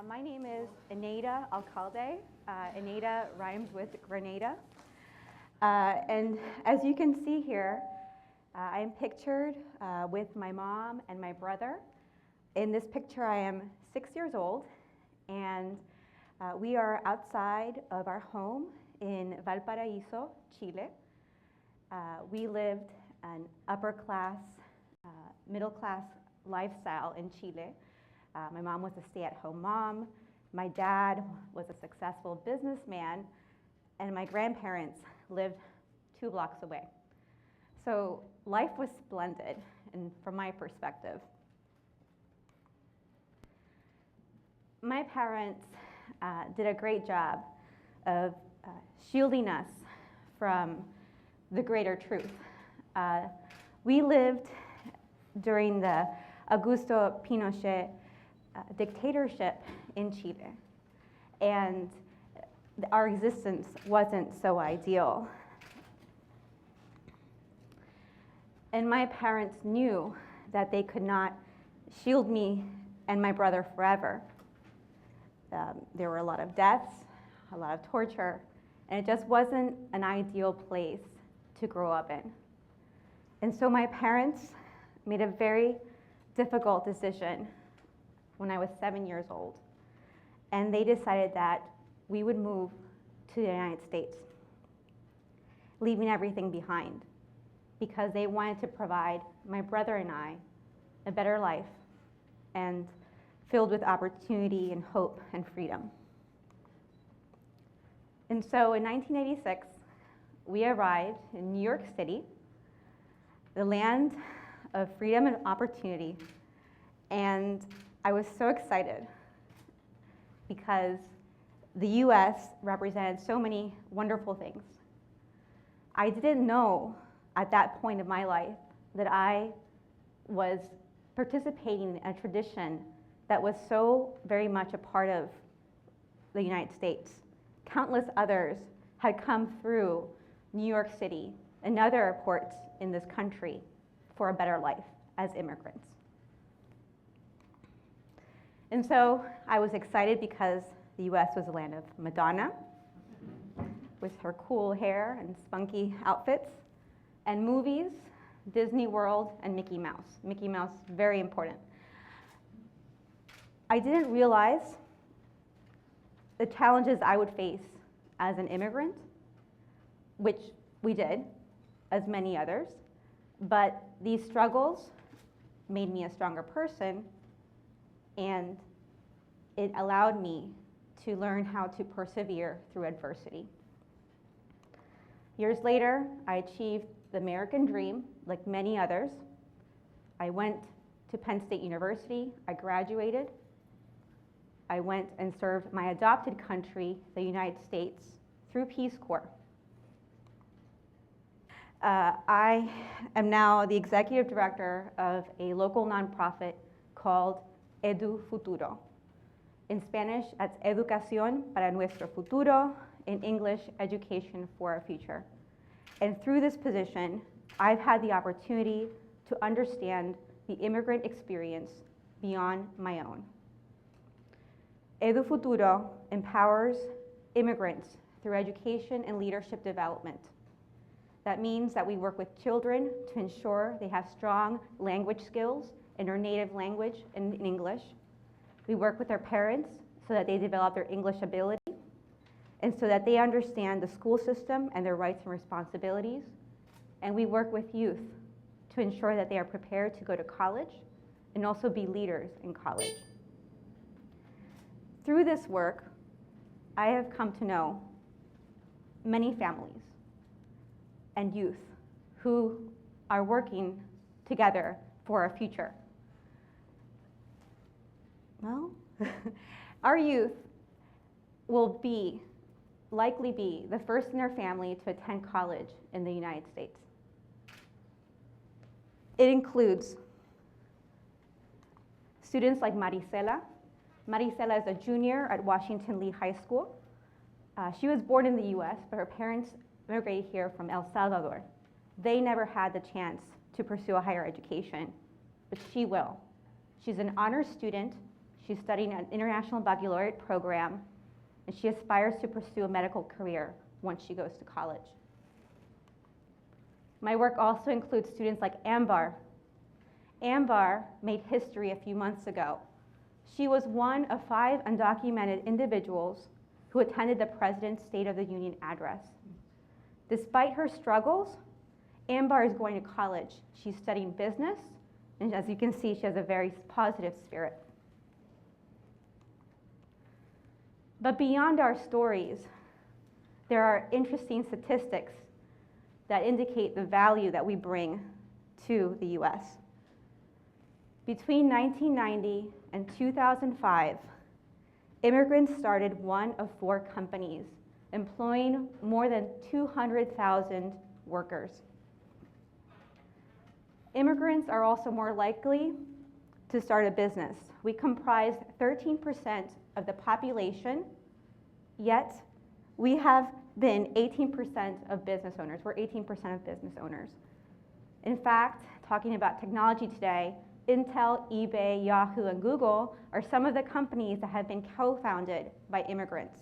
My name is Eneida Alcalde. Eneida rhymes with Grenada. And as you can see here, I am pictured with my mom and my brother. In this picture, I am 6 years old, and we are outside of our home in Valparaíso, Chile. We lived an upper class, middle class lifestyle in Chile. My mom was a stay-at-home mom. My dad was a successful businessman, and my grandparents lived 2 blocks away. So life was splendid, and from my perspective. My parents did a great job of shielding us from the greater truth. We lived during the Augusto Pinochet dictatorship in Chile, and our existence wasn't so ideal. And my parents knew that they could not shield me and my brother forever. There were a lot of deaths, a lot of torture, and it just wasn't an ideal place to grow up in. And so my parents made a very difficult decision when I was 7 years old. And they decided that we would move to the United States, leaving everything behind, because they wanted to provide my brother and I a better life and filled with opportunity and hope and freedom. And so in 1986, we arrived in New York City, the land of freedom and opportunity, and I was so excited because the US represented so many wonderful things. I didn't know at that point of my life that I was participating in a tradition that was so very much a part of the United States. Countless others had come through New York City and other airports in this country for a better life as immigrants. And so I was excited because the US was the land of Madonna, with her cool hair and spunky outfits, and movies, Disney World, and Mickey Mouse. Mickey Mouse, very important. I didn't realize the challenges I would face as an immigrant, which we did, as many others, but these struggles made me a stronger person, and it allowed me to learn how to persevere through adversity. Years later, I achieved the American dream, like many others. I went to Penn State University, I graduated. I went and served my adopted country, the United States, through Peace Corps. I am now the executive director of a local nonprofit called Edu-Futuro. In Spanish, that's Educación para Nuestro Futuro. In English, Education for Our Future. And through this position, I've had the opportunity to understand the immigrant experience beyond my own. Edu-Futuro empowers immigrants through education and leadership development. That means that we work with children to ensure they have strong language skills in their native language in English. We work with their parents so that they develop their English ability and so that they understand the school system and their rights and responsibilities. And we work with youth to ensure that they are prepared to go to college and also be leaders in college. Through this work, I have come to know many families and youth who are working together for our future. Well, our youth will likely be the first in their family to attend college in the United States. It includes students like Marisela. Marisela is a junior at Washington Lee High School. She was born in the US, but her parents immigrated here from El Salvador. They never had the chance to pursue a higher education, but she will. She's an honors student. She's studying an International Baccalaureate program, and she aspires to pursue a medical career once she goes to college. My work also includes students like Ambar. Ambar made history a few months ago. She was one of 5 undocumented individuals who attended the President's State of the Union address. Despite her struggles, Ambar is going to college. She's studying business, and as you can see, she has a very positive spirit. But beyond our stories, there are interesting statistics that indicate the value that we bring to the US. Between 1990 and 2005, immigrants started one of 4 companies, employing more than 200,000 workers. Immigrants are also more likely to start a business. We comprise 13% of the population, yet we have been 18% of business owners. We're 18% of business owners. In fact, talking about technology today, Intel, eBay, Yahoo, and Google are some of the companies that have been co-founded by immigrants.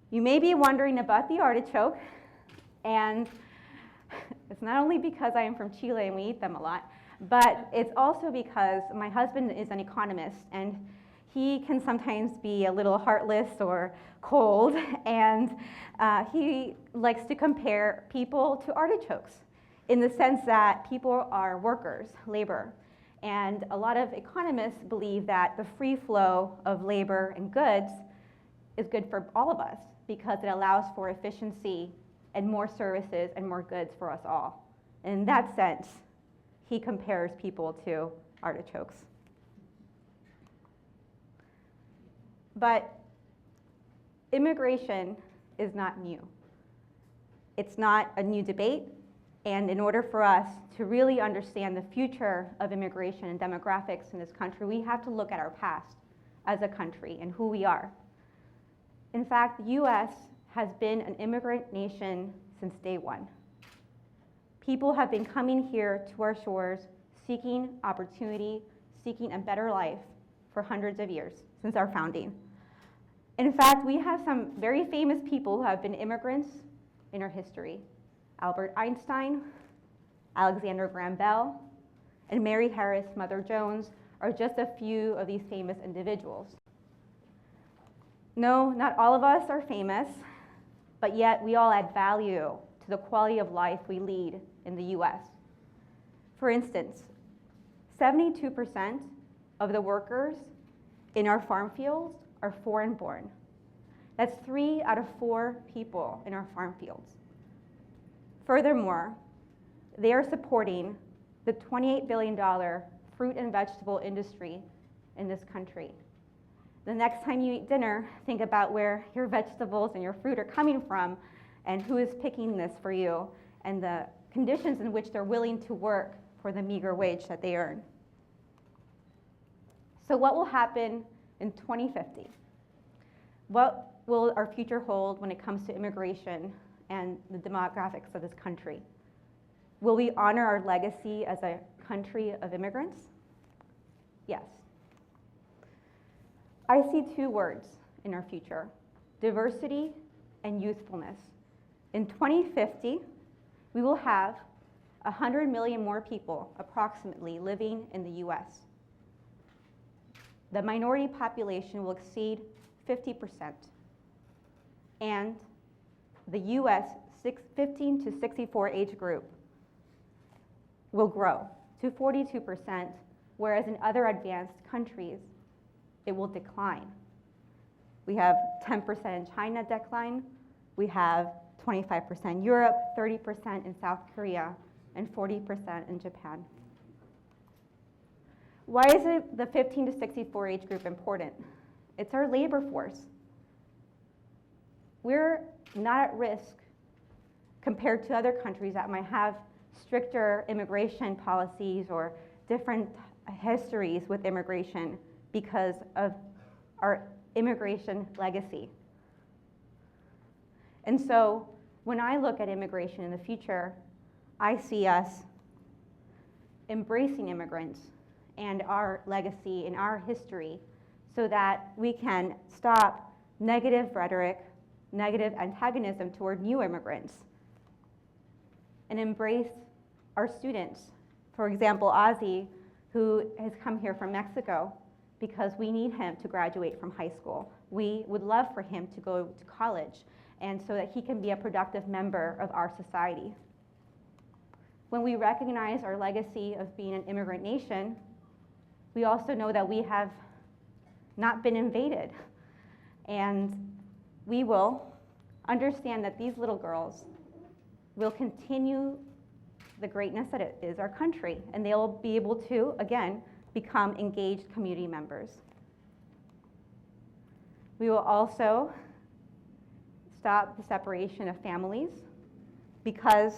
You may be wondering about the artichoke, and it's not only because I am from Chile and we eat them a lot, but it's also because my husband is an economist, and he can sometimes be a little heartless or cold, and he likes to compare people to artichokes in the sense that people are workers, labor. And a lot of economists believe that the free flow of labor and goods is good for all of us because it allows for efficiency and more services and more goods for us all. In that sense, he compares people to artichokes. But immigration is not new. It's not a new debate, and in order for us to really understand the future of immigration and demographics in this country, we have to look at our past as a country and who we are. In fact, the US has been an immigrant nation since day one. People have been coming here to our shores seeking opportunity, seeking a better life for hundreds of years since our founding. In fact, we have some very famous people who have been immigrants in our history. Albert Einstein, Alexander Graham Bell, and Mary Harris Mother Jones are just a few of these famous individuals. No, not all of us are famous, but yet we all add value to the quality of life we lead in the US. For instance, 72% of the workers in our farm fields are foreign-born. That's 3 out of 4 people in our farm fields. Furthermore, they are supporting the $28 billion fruit and vegetable industry in this country. The next time you eat dinner, think about where your vegetables and your fruit are coming from and who is picking this for you and the conditions in which they're willing to work for the meager wage that they earn. So what will happen in 2050? What will our future hold when it comes to immigration and the demographics of this country? Will we honor our legacy as a country of immigrants? Yes. I see 2 words in our future: diversity and youthfulness. In 2050, we will have 100 million more people, approximately, living in the US. The minority population will exceed 50%, and the US 15 to 64 age group will grow to 42%, whereas in other advanced countries, it will decline. We have 10% in China decline, we have 25% Europe, 30% in South Korea, and 40% in Japan. Why is it the 15 to 64 age group important? It's our labor force. We're not at risk compared to other countries that might have stricter immigration policies or different histories with immigration because of our immigration legacy. And so when I look at immigration in the future, I see us embracing immigrants and our legacy and our history so that we can stop negative rhetoric, negative antagonism toward new immigrants, and embrace our students. For example, Ozzy, who has come here from Mexico because we need him to graduate from high school. We would love for him to go to college, and so that he can be a productive member of our society. When we recognize our legacy of being an immigrant nation, we also know that we have not been invaded. And we will understand that these little girls will continue the greatness that it is our country, and they'll be able to, again, become engaged community members. We will also stop the separation of families, because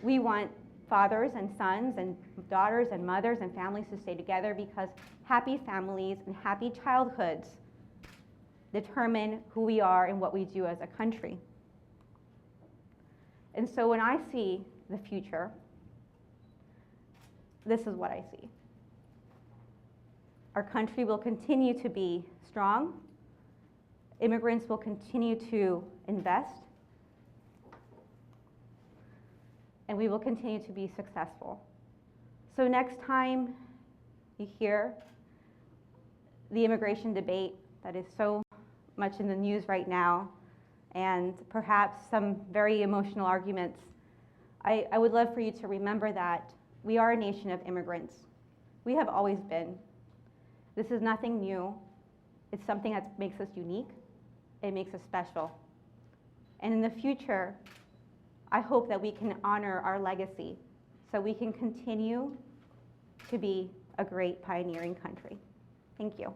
we want fathers and sons and daughters and mothers and families to stay together, because happy families and happy childhoods determine who we are and what we do as a country. And so when I see the future, this is what I see. Our country will continue to be strong. Immigrants will continue to invest. And we will continue to be successful. So next time you hear the immigration debate that is so much in the news right now, and perhaps some very emotional arguments, I would love for you to remember that we are a nation of immigrants. We have always been. This is nothing new. It's something that makes us unique. It makes us special. And in the future, I hope that we can honor our legacy so we can continue to be a great pioneering country. Thank you.